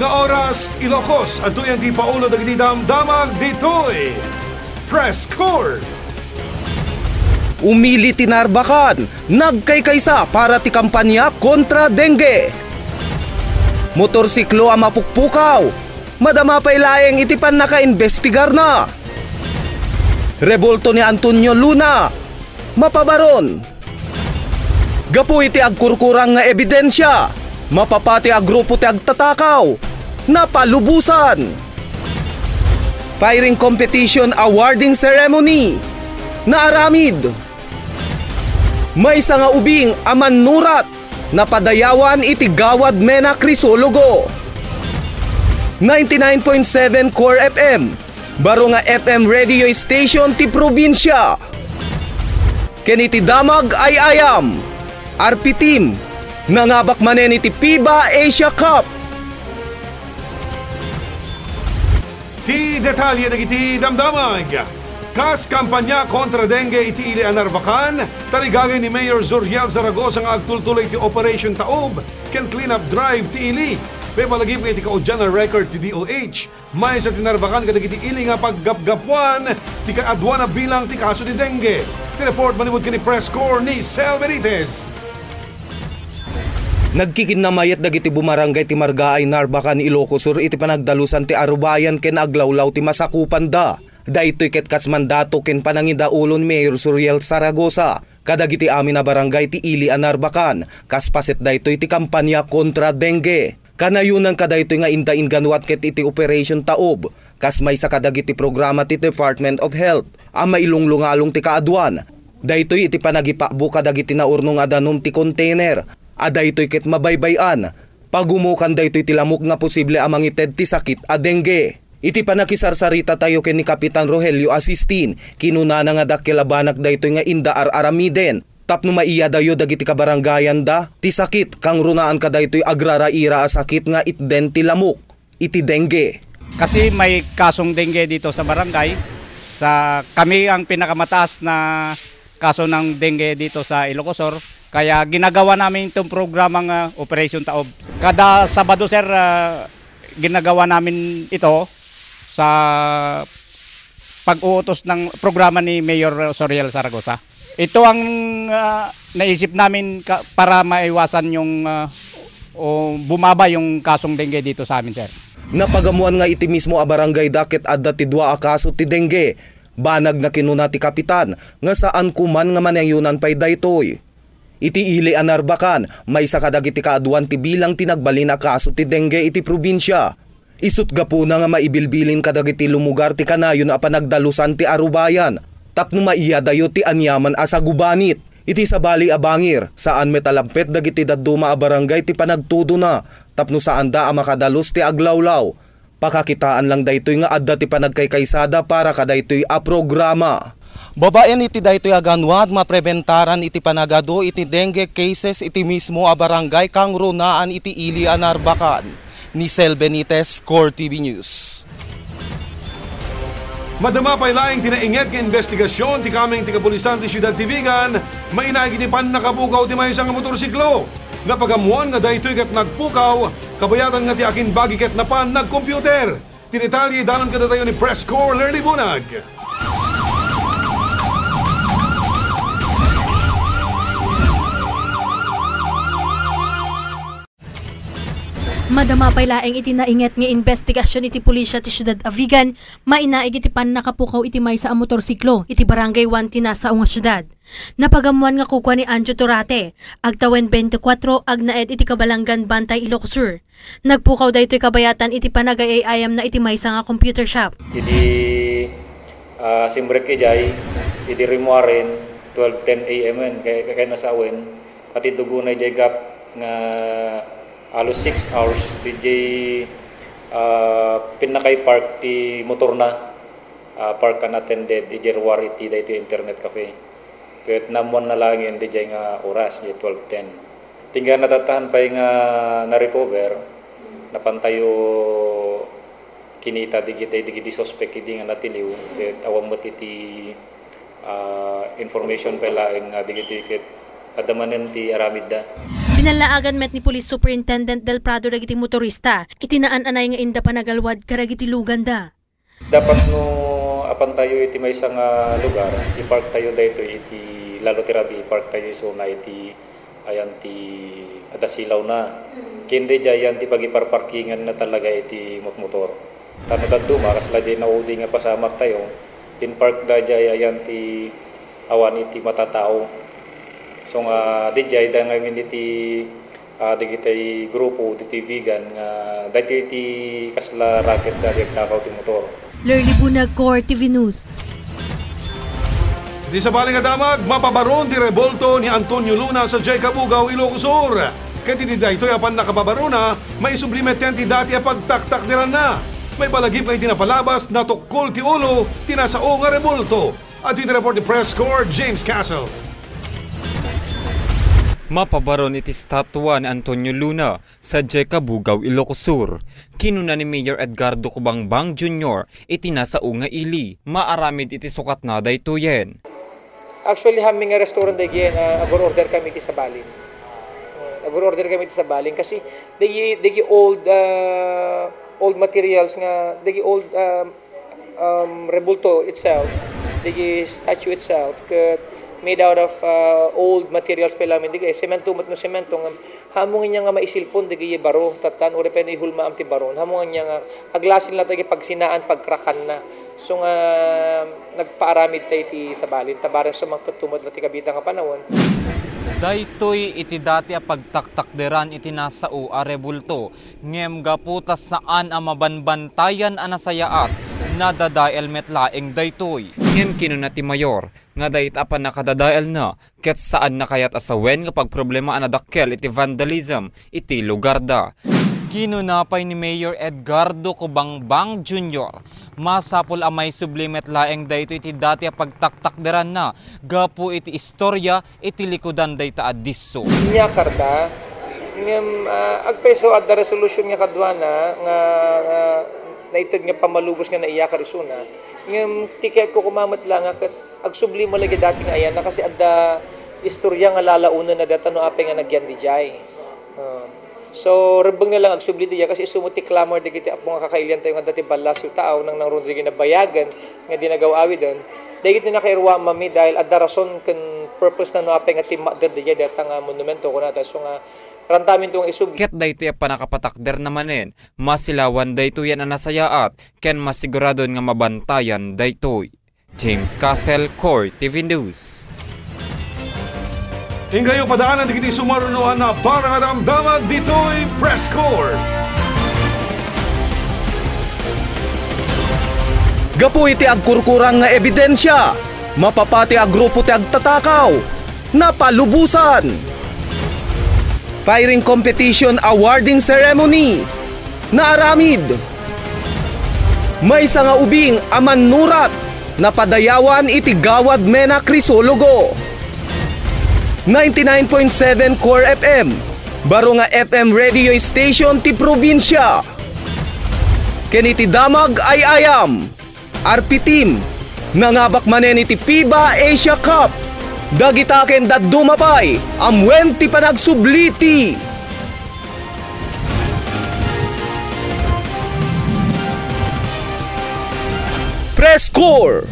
Aga oras Ilocos at tuyan di paulo dagiti damdamag ditoy Press Court. Umili ti Narbacan, nagkaykaysa para ti kampanya kontra dengue. Motorsiklo ang mapukpukaw, madama pa'y laeng itipan naka-investigar na. Rebolto ni Antonio Luna, mapabaron. Gapu iti agkurkurang nga ebidensya, mapapati ag grupo ti agtatakaw, napalubusan. Firing competition awarding ceremony, naaramid. May isa nga ubing aman nurat, napadayawan iti Gawad Mena Crisologo. 99.7 Core FM, baro nga FM radio station ti probinsya. Keniti damag ay ayam, RP Team, nangabak manen iti FIBA Asia Cup. Ti detalye dagiti damdamag. Kas kampanya kontra dengue iti ili Narbacan, tarigagay ni Mayor Zuriel Zaragoza nga agtultuloy ti Operation Taob, ken clean up drive ti ili. Pe malagip iti kaudyan na record ti DOH. May sa ti Narbacan kadagiti ili nga paggapgapuan, ti kaadwa na bilang ti kaso ni dengue. Ti report manibod kini Press Corps ni Sel Benitez. Nagkikinamayat dagiti bumarangay ti Margaay Narbacan Ilocos Sur iti panagdalusan ti arubayan ken aglawlaw ti masakupan da. Daytoy ket kas mandato ken panangidaulon Mayor Zuriel Zaragoza. Kadagiti amin na barangay ti ili Narbacan, kas paset daytoy ti kampanya kontra dengue. Kanayunan kadaytoy nga indain ganwat ket iti Operation Taob. Kas may sa kadagiti programa ti Department of Health, ang mailunglungalong ti kaadwan. Daytoy iti panagipakbo kadagiti naurnong adanom ti container. Adaytoy ket mabaybayan, pagumukan daytoy ti lamok nga posible amang ited ti sakit a dengue. Iti panakisarsarita tayo ken ni Kapitan Rogelio Asistin, kinunana nga dakilabanak daytoy nga inda aramiden. Tapno maiya dayo dagiti kabarangayan da, ti sakit kang runaan ka daytoy agraraira a sakit nga itden ti lamok, iti dengue. Kasi may kasong dengue dito sa barangay, kami ang pinakamataas na kaso ng dengue dito sa Ilocos Sur. Kaya ginagawa namin itong programang Operation Taob. Kada Sabado, sir, ginagawa namin ito sa pag-uutos ng programa ni Mayor Zuriel Zaragoza. Ito ang naisip namin para maiwasan yung bumaba yung kasong dengue dito sa amin, sir. Napagamuan nga iti mismo a barangay daket adda ti dua a kaso ti dengue. Banag na kinuna ti Kapitan nga saan kuman nga manayunan pay daytoy. Iti ili Narbacan, may sa kadagiti kaaduan ti bilang tinagbali na kaso ti dengue iti probinsya. Isut gapo na nga maibilbilin kadagiti lumugar ti kanayon a panagdalusan ti arubayan. Tapno maiya dayo ti anyaman asa gubanit. Iti sabali a bangir, saan metalampet dagiti dadduma a barangay ti panagtudo na. Tapno saan da a makadalos ti aglawlaw. Pakakitaan lang daytoy nga adda ti panagkaykaysada para kadaytoy a programa. Babaen iti daytoy aganwad mapreventaran iti panagado iti dengue cases iti mismo a barangay kang runaan iti ili Narbacan. Ni Sel Benitez, Core TV News. Madama pa'y laing tinainget nga investigasyon ti kaming ti kapulisan ti Siyudad Tivigan, mainagi ti pan nakapukaw ti may isang motorsiklo. Napagamuan nga daytoy ket nagpukaw, kabayatan nga ti akin bagi ket na pan nagkomputer. Tinitalye danon kada tayo ni Press Corps Lerly Bunag. Madama pay laeng iti nainget nga investigasyon iti pulisya ti Siyudad Avigan, mainaig iti pan nakapukaw iti maysa a motorsiklo iti barangay 1 ti nasa nga syudad. Napagamuan nga kukwa ni Anjo Torate, agtawen 24 agnaed iti Kabalangan Bantay Ilocos Sur. Nagpukaw daytoy kabayatan iti panagayayam na iti maysa nga computer shop. Iti simbrek ijay, iti rimuaren 12:10 AM kaya nasawen, pati dugunay jay gap nga alos 6 hours DJ pinakay park ti motor na park unattended DJ Ruwari ti dayto internet cafe. Kahit namon na langin DJ nga oras di 12:10. Tingga natatahan pa nga na-recover napantayo kinita digiti suspect idi nga natiliw kahit awam mo ti information pa lain nga digiti kahit adamanen ti aramid da. Binalaagan met ni Police Superintendent Del Prado dagiti motorista. Itinaan-anay nga inda panagalwad karagiti luganda. Dapat no apan tayo iti may isang lugar, i-park tayo dito iti lalo tirabi, i-park tayo so na iti ayan ti adasilaw na. Kindi jayan ti pagiparparkingan na talaga iti motor. Tano dadto makasla jay naudi nga pasamar tayo, in-park da jay ayan ti awan iti matatao. So nga di jay da ngayon iti digitay grupo iti vegan nga dati iti kasla racket da takaw ti motor. Lurly Bunag, Core TV News. Di sa baling adamag, mapabaron ti rebolto ni Antonio Luna sa J. Cabugao, Ilocos Sur. Kaya tiniday ito'y apan nakababarona, may sublimet yan ti dati pagtaktak diran na. May balagip kayo tinapalabas na tukol ti ulo, tinasao nga rebolto. At ito report ni Press Corps, James Castle. Mapabaron iti statwa ni Antonio Luna sa J. Cabugao, Ilocos Sur. Kinuna ni Mayor Edgardo Cubangbang Jr. iti nasao nga ili. Maaramid iti sukat na daytoyen. Actually, haming nga restaurant dagyan, agor-order kami iti sa Balin. Agor-order kami iti sa Balin kasi dagi old materials nga, dagi old rebulto itself, dagi statue itself, made out of old materials pa lamin digay semento no semento nga hamong niya nga maisilpon digay baro tatan ore pa ni hulma am ti baron hamong niya nga aglasin la tagi pagsinaan pagkrakan na so nga nagpaaramid tay ti sa Balin tabaran sa mga patumod na ti kabita nga panahon. Daytoy iti dati a pagtaktakderan iti nasao a rebulto ngem gaputas saan a mabanbantayan a nasayaat nadadael metlaeng daytoy. Ngem kinuna ti Mayor nga dayit apan nakadadael na ket saan na kayat asawen nga pagproblema a nadakkel iti vandalism iti lugar da. Kinunapay ni Mayor Edgardo Cubangbang Jr. Masapol amay sublimet laeng dayto iti dati a pagtaktakderan na gapu iti istorya iti likudan dayta addisso. Nya karda ngem agpeso at da resolution nga kadwana nga naitid nga pamalubos nga naiya karisuna ngem tiket ko kumamat lang nga agsublimo lagi dati nga ayan na kasi adda istorya nga lalaunon na data no ape nga nagyan di jay. So rebeng na lang agsubli diya kasi sumuti clamor digiti apo nga kakailian tayo nga dati balas yu tao nang nangron digi na bayagan nga dinagaw-awi don. Dagit ni nakairwa mami dahil adda rason ken purpose na no ape nga timmader diya data nga monumento kunata so nga rantamin tong isubli. Ket dayto ya panakapatakder namanen masilawan dayto yan a nasayaat ken masiguradon nga mabantayan daytoy. James Castle, Core TV News. Hingayo padaanan digiti sumarunuan na parang adamdamag dito'y Press Corps. Gapu iti agkurkurang nga ebidensya, mapapati ag grupo ti agtatakaw, napalubusan. Firing competition awarding ceremony, naaramid. May nga ubing aman nurat, napadayawan iti Gawad Mena Crisologo. 99.7 Core FM, baro nga FM radio station ti probinsya. Keniti damag ay ayam, RP team, nangabak manen iti FIBA Asia Cup. Dagitaken dat dumapay, amwen ti panagsubliti. Press Corps.